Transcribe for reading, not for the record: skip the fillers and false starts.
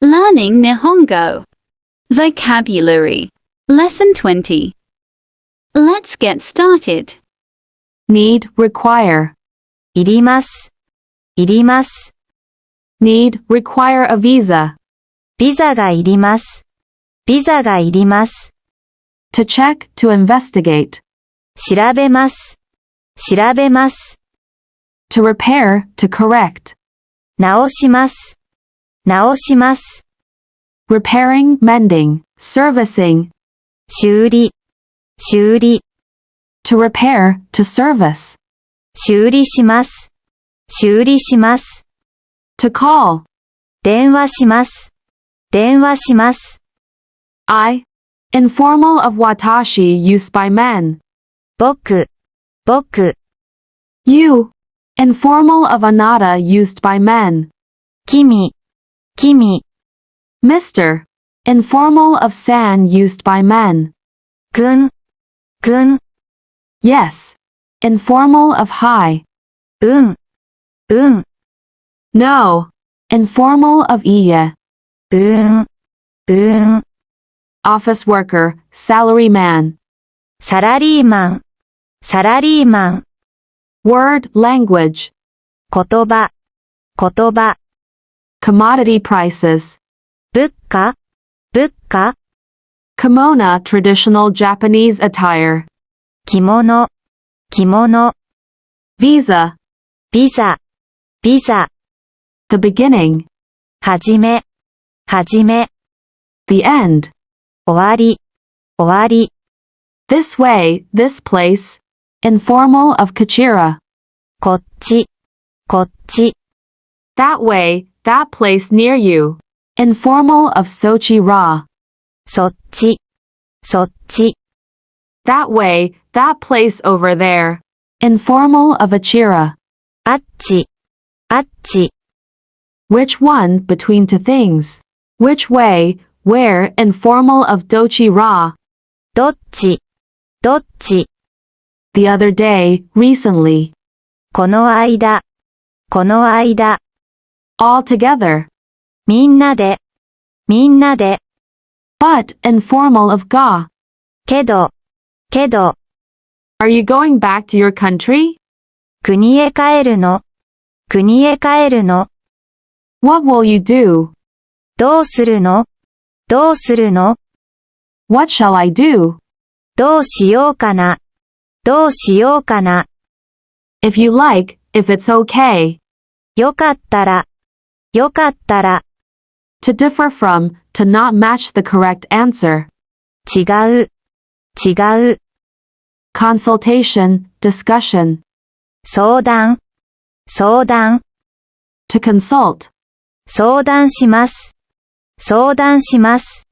Learning Nihongo. Vocabulary. Lesson 20. Let's get started. Need, require. いります。いります。Need, require a visa. ビザがいります。ビザがいります。To check, to investigate. 調べます。調べます。To repair, to correct. 直します。直します。Repairing, mending, servicing. 修理。修理。To repair, to service. 修理します。修理します。To call. 電話します。電話します。I. Informal of watashi used by men. 僕。僕。You. Informal of anata used by men. 君。君。Mr. Informal of san used by men. くん。くん。Yes. Informal of hi. うん。うん。No. Informal of iye. うん。Office worker, salaryman. サラリーマン。サラリーマン。Word, language. 言葉。言葉。Commodity prices. 物価。物価。Kimono, traditional Japanese attire. 着物。着物。Visa. ビザ。ビザ。The beginning. はじめ。はじめ。The end. 終わり。終わり。This way, this place. Informal of Kachira. こっち。こっち。That way, that place near you. Informal of Sochi-ra. そっち。そっち。That way, that place over there. Informal of Achira. あっち。あっち。Which one between two things? Which way, where, informal of Dochi-ra. どっち。どっち。The other day, recently. この間。この間。All together. みんなで。みんなで。But informal of ga. けど。けど。Are you going back to your country? 国へ帰るの。国へ帰るの。What will you do? どうするの。どうするの。What shall I do? どうしようかな。どうしようかな。If you like, if it's okay. よかったら。よかったら。To differ from, to not match the correct answer. 違う。違う。Consultation, discussion. 相談。相談。To consult. 相談します。相談します。